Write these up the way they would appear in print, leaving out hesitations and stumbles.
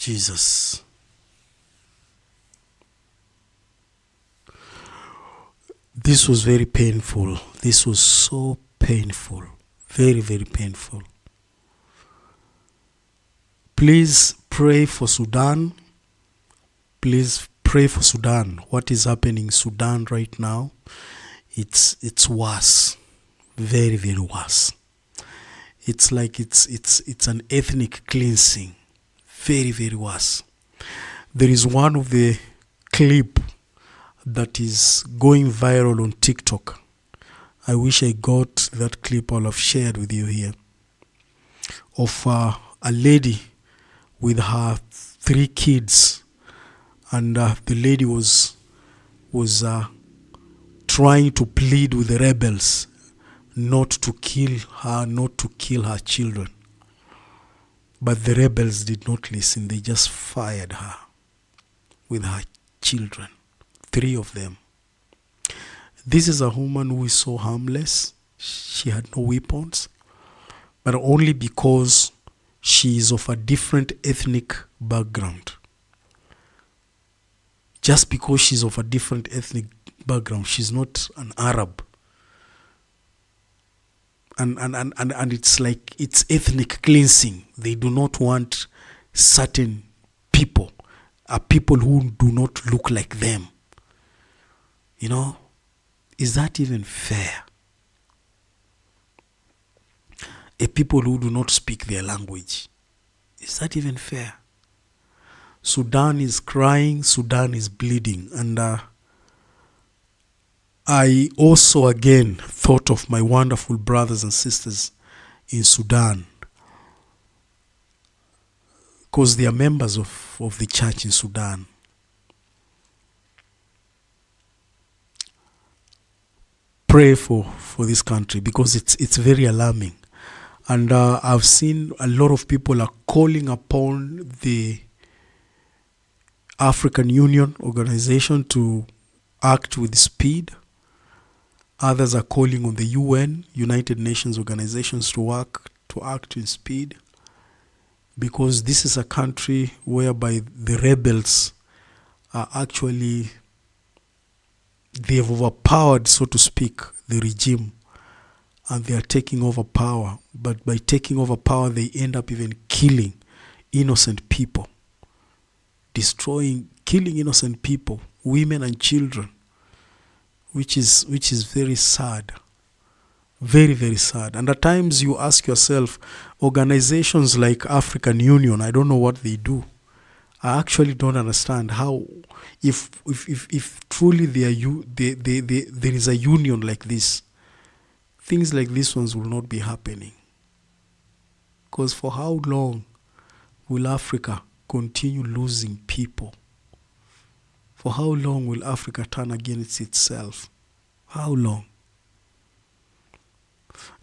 Jesus. This was very painful. This was so painful. Very, very painful. Please pray for Sudan. Please pray for Sudan. What is happening in Sudan right now? It's worse. Very, very worse. It's like it's an ethnic cleansing. Very, very worse. There is one of the clip that is going viral on TikTok. I wish I got that clip. I'll have shared with you here. Of a lady with her 3 kids, and the lady was trying to plead with the rebels not to kill her children. But the rebels did not listen. They just fired her with her children. 3 of them. This is a woman who is so harmless. She had no weapons, but only because she is of a different ethnic background. Just because she's of a different ethnic background, she's not an Arab. And it's like it's ethnic cleansing. They do not want certain people, people who do not look like them. You know, is that even fair? A people who do not speak their language. Is that even fair? Sudan is crying, Sudan is bleeding. And I also again thought of my wonderful brothers and sisters in Sudan, because they are members of the church in Sudan. Pray for this country, because it's very alarming. And I've seen a lot of people are calling upon the African Union organization to act with speed. Others are calling on the UN, United Nations organizations to act with speed, because this is a country whereby the rebels are actually, they've overpowered, so to speak, the regime, and they are taking over power. But by taking over power, they end up even killing innocent people, killing innocent people, women and children, which is very sad. Very, very sad. And at times you ask yourself, organizations like African Union, I don't know what they do. I actually don't understand how, if truly there is a union like this, things like these ones will not be happening. Because for how long will Africa continue losing people? For how long will Africa turn against itself? How long?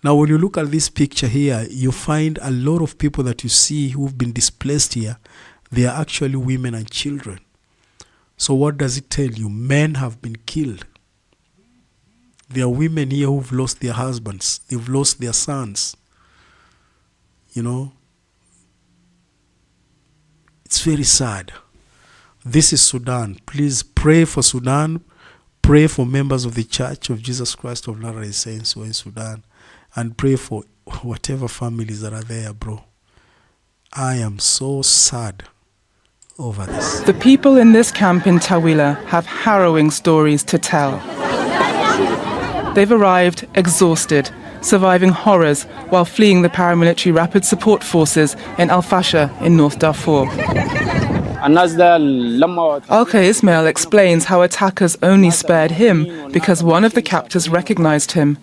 Now, when you look at this picture here, you find a lot of people that you see who've been displaced here. They are actually women and children. So what does it tell you? Men have been killed. There are women here who've lost their husbands. They've lost their sons. You know? It's very sad. This is Sudan. Please pray for Sudan. Pray for members of the Church of Jesus Christ of Latter-day Saints who are in Sudan. And pray for whatever families that are there, bro. I am so sad over this. The people in this camp in Tawila have harrowing stories to tell. They've arrived exhausted, surviving horrors while fleeing the paramilitary rapid support forces in Fasher in North Darfur. Alka Ismail explains how attackers only spared him because one of the captors recognized him.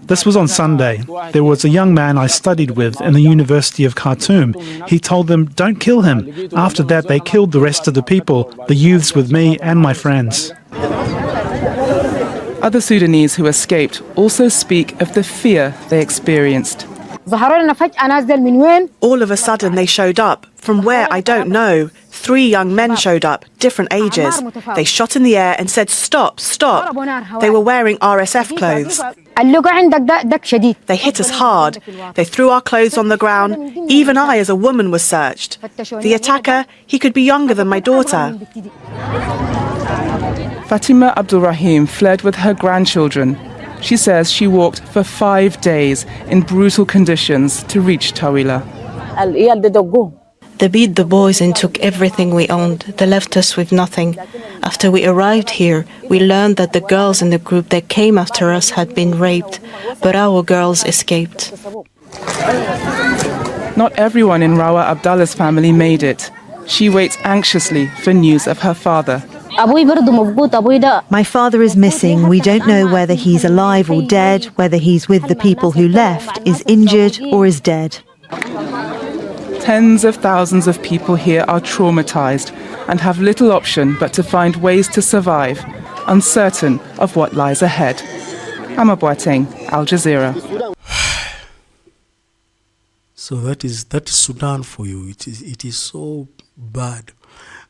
This was on Sunday. There was a young man I studied with in the University of Khartoum. He told them, "Don't kill him." After that, they killed the rest of the people, the youths with me and my friends. Other Sudanese who escaped also speak of the fear they experienced. All of a sudden they showed up, from where I don't know. 3 young men showed up, different ages. They shot in the air and said, "Stop, stop." They were wearing RSF clothes. They hit us hard. They threw our clothes on the ground. Even I, as a woman, was searched. The attacker, he could be younger than my daughter. Fatima Abdulrahim fled with her grandchildren. She says she walked for 5 days in brutal conditions to reach Tawila. They beat the boys and took everything we owned. They left us with nothing. After we arrived here, we learned that the girls in the group that came after us had been raped, but our girls escaped. Not everyone in Rawa Abdallah's family made it. She waits anxiously for news of her father. My father is missing. We don't know whether he's alive or dead, whether he's with the people who left, is injured or is dead. Tens of thousands of people here are traumatized and have little option but to find ways to survive, uncertain of what lies ahead. Amma Boateng, Al Jazeera. So that is Sudan for you. It is so bad.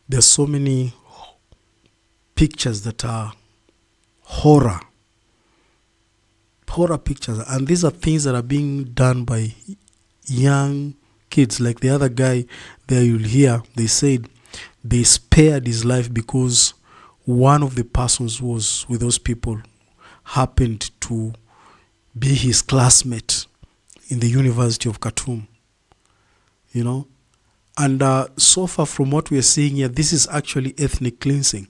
There's so many pictures that are horror pictures, and these are things that are being done by young kids. Like the other guy there, you'll hear, they said they spared his life because one of the persons who was with those people happened to be his classmate in the University of Khartoum, you know. And so far from what we are seeing here, this is actually ethnic cleansing.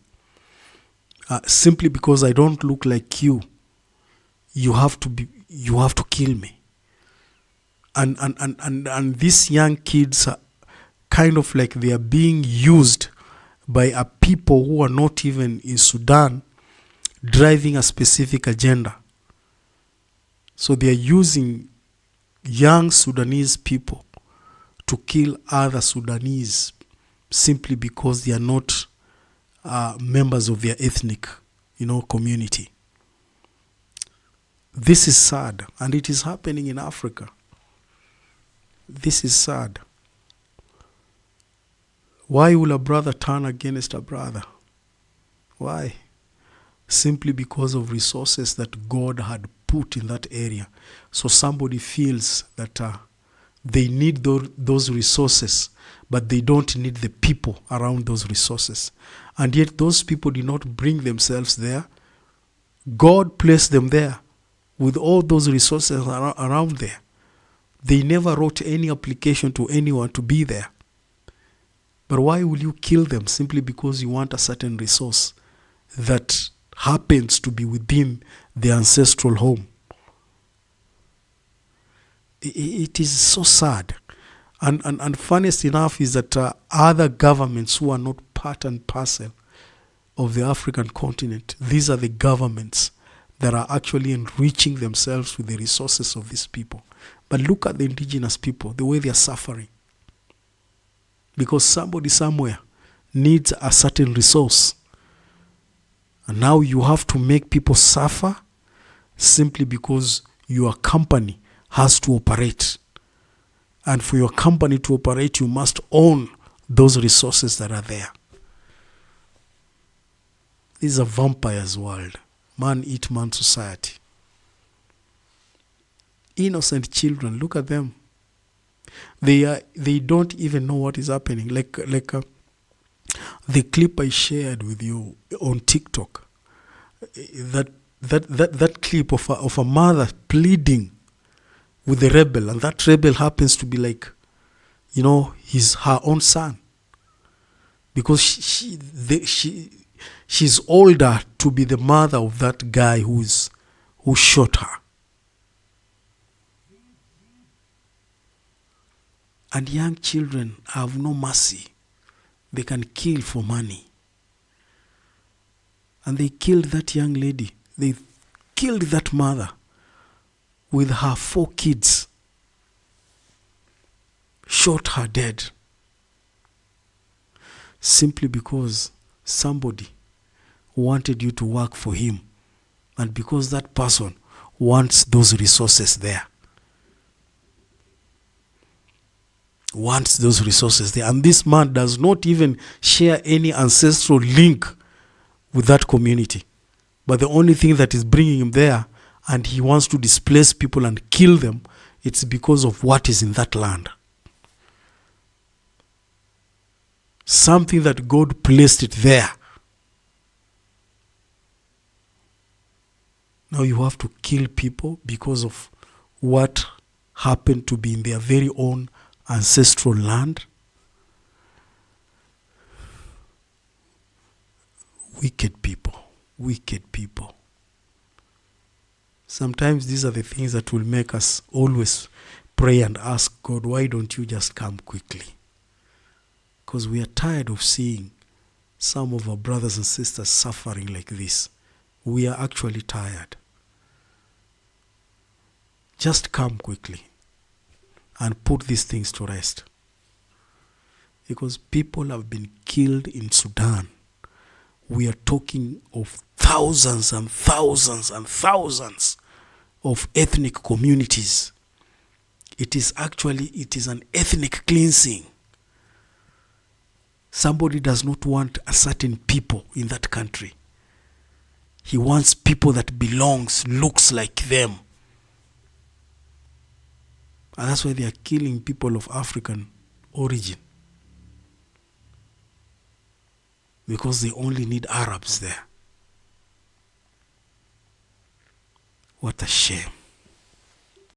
Simply because I don't look like you, you have to kill me. And these young kids are kind of like they are being used by a people who are not even in Sudan, driving a specific agenda. So they are using young Sudanese people to kill other Sudanese simply because they are not members of their ethnic, community. This is sad, and it is happening in Africa. This is sad. Why will a brother turn against a brother? Why? Simply because of resources that God had put in that area. So somebody feels that they need those resources, but they don't need the people around those resources. And yet those people did not bring themselves there. God placed them there with all those resources around there. They never wrote any application to anyone to be there. But why will you kill them simply because you want a certain resource that happens to be within the ancestral home? It is so sad. And funniest enough is that other governments who are not part and parcel of the African continent, these are the governments that are actually enriching themselves with the resources of these people. But look at the indigenous people, the way they are suffering. Because somebody somewhere needs a certain resource. And now you have to make people suffer simply because your company has to operate. And for your company to operate, you must own those resources that are there. This is a vampire's world. Man eat man society. Innocent children, look at them. They don't even know what is happening. Like the clip I shared with you on TikTok. That clip of a mother pleading with the rebel, and that rebel happens to be like, her own son, because she's older to be the mother of that guy who shot her. And young children have no mercy. They can kill for money. And they killed that young lady. They killed that mother with her 4 kids. Shot her dead. Simply because somebody wanted you to work for him. And because that person wants those resources there. wants those resources there. And this man does not even share any ancestral link with that community. But the only thing that is bringing him there, and he wants to displace people and kill them, it's because of what is in that land. Something that God placed it there. Now you have to kill people because of what happened to be in their very own ancestral land. Wicked people. Wicked people. Sometimes these are the things that will make us always pray and ask God, why don't you just come quickly? Because we are tired of seeing some of our brothers and sisters suffering like this. We are actually tired. Just come quickly and put these things to rest. Because people have been killed in Sudan. We are talking of thousands and thousands and thousands of ethnic communities. It is an ethnic cleansing. Somebody does not want a certain people in that country. He wants people that looks like them. And that's why they are killing people of African origin. Because they only need Arabs there. What a shame.